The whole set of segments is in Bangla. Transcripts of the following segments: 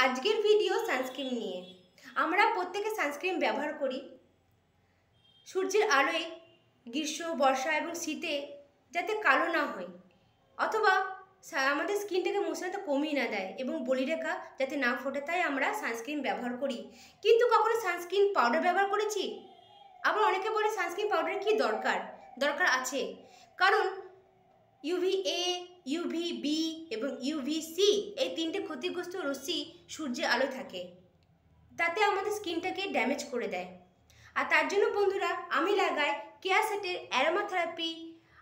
আজকের ভিডিও সানস্ক্রিন নিয়ে। আমরা প্রত্যেকে সানস্ক্রিন ব্যবহার করি সূর্যের আলোয় গ্রীষ্ম, বর্ষা এবং শীতে যাতে কালো না হয়, অথবা আমাদের স্কিনটাকে মশলাটা কমিয়ে না দেয় এবং বলিরেখা যাতে না ফোটে, তাই আমরা সানস্ক্রিন ব্যবহার করি। কিন্তু কখনো সানস্ক্রিন পাউডার ব্যবহার করেছি? আবার অনেকে বলে সানস্ক্রিন পাউডারের কি দরকার আছে, কারণ UVA, UVB এবং UVC এই তিনটে ক্ষতিগ্রস্ত রশ্মি সূর্যের আলো থাকে, তাতে আমাদের স্কিনটাকে ড্যামেজ করে দেয়। আর তার জন্য বন্ধুরা আমি লাগাই কেয়ারসেটের aroma therapy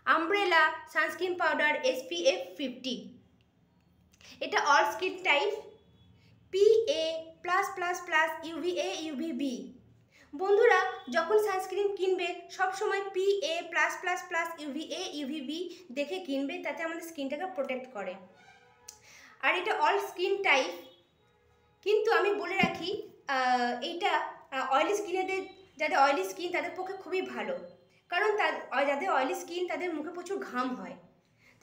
umbrella sunscreen powder SPF 50। এটা all skin type, PA+++ UVA UVB। বন্ধুরা যখন সানস্ক্রিন কিনবে সবসময় PA+++ UVA UVB দেখে কিনবে, তাতে আমাদের স্কিনটাকে প্রোটেক্ট করে। আর এটা অল স্কিন টাইপ, কিন্তু আমি বলে রাখি এইটা অয়েলি স্কিনেদের, যাদের অয়েলি স্কিন তাদের পক্ষে খুবই ভালো, কারণ যাদের অয়েলি স্কিন তাদের মুখে প্রচুর ঘাম হয়,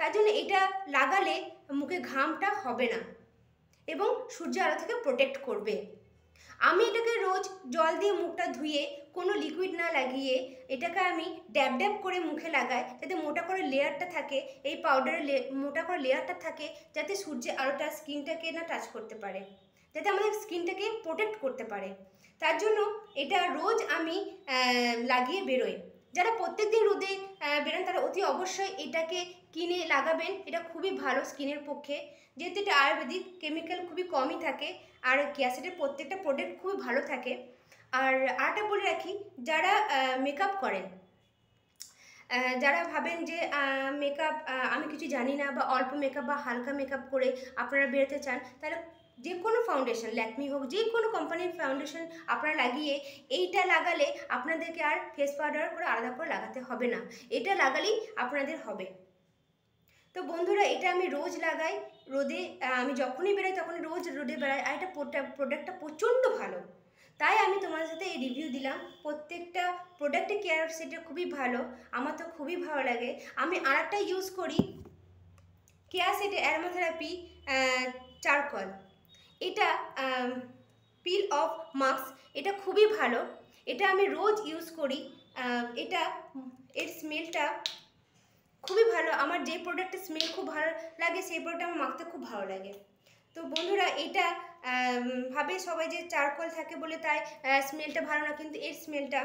তার জন্য এটা লাগালে মুখে ঘামটা হবে না এবং সূর্যের আলো থেকে প্রোটেক্ট করবে। আমি এটাকে রোজ জল দিয়ে মুখটা ধুয়ে কোনো লিকুইড না লাগিয়ে এটাকে আমি ড্যাব ড্যাব করে মুখে লাগাই, যাতে মোটা করে লেয়ারটা থাকে, এই পাউডারের মোটা করে লেয়ারটা থাকে, যাতে সূর্যের আলোটা স্কিনটাকে না টাচ করতে পারে, যাতে আমাদের স্কিনটাকে প্রোটেক্ট করতে পারে। তার জন্য এটা রোজ আমি লাগিয়ে বেরোই। যারা প্রত্যেকদিন রোদে বেরোন তারা অতি অবশ্যই এটাকে কিনে লাগাবেন। এটা খুবই ভালো স্কিনের পক্ষে, যেহেতু এটা আয়ুর্বেদিক, কেমিক্যাল খুবই কমই থাকে, আর কেয়ারসেটের প্রত্যেকটা প্রোডাক্ট খুবই ভালো থাকে। আর আরেকটা বলে রাখি, যারা মেকআপ করেন, যারা ভাবেন যে মেকআপ আমি কিছু জানি না, বা অল্প মেকআপ বা হালকা মেকআপ করে আপনারা বেরোতে চান, তাহলে যে কোনো ফাউন্ডেশন, ল্যাকমি হোক, যে কোনো কোম্পানির ফাউন্ডেশন আপনারা লাগিয়ে এইটা লাগালে আপনাদেরকে আর ফেস পাউডার করে আলাদা করে লাগাতে হবে না, এটা লাগালেই আপনাদের হবে। তো বন্ধুরা এটা আমি রোজ লাগাই রোদে, আমি যখনই বেরোই তখনই রোজ রোদে বেড়াই, আর এটা প্রোডাক্টটা প্রচণ্ড ভালো, তাই আমি তোমাদের সাথে এই রিভিউ দিলাম। প্রত্যেকটা প্রোডাক্টে কেয়ারসেটের খুবই ভালো, আমার তো খুবই ভালো লাগে। আমি আরেকটা ইউজ করি কেয়ারসেটের অ্যারোমা থেরাপি চারকোল, এটা পিল অফ মাস্ক, এটা খুবই ভালো, এটা আমি রোজ ইউজ করি। এটা এর স্মেলটা খুবই ভালো, আমার যে প্রোডাক্টের স্মেল খুব ভালো লাগে সেই প্রোডাক্ট আমার মাখতে খুব ভালো লাগে। তো বন্ধুরা এটা ভাবে সবাই যে চারকোল থাকে বলে তাই স্মেলটা ভালো না, কিন্তু এর স্মেলটা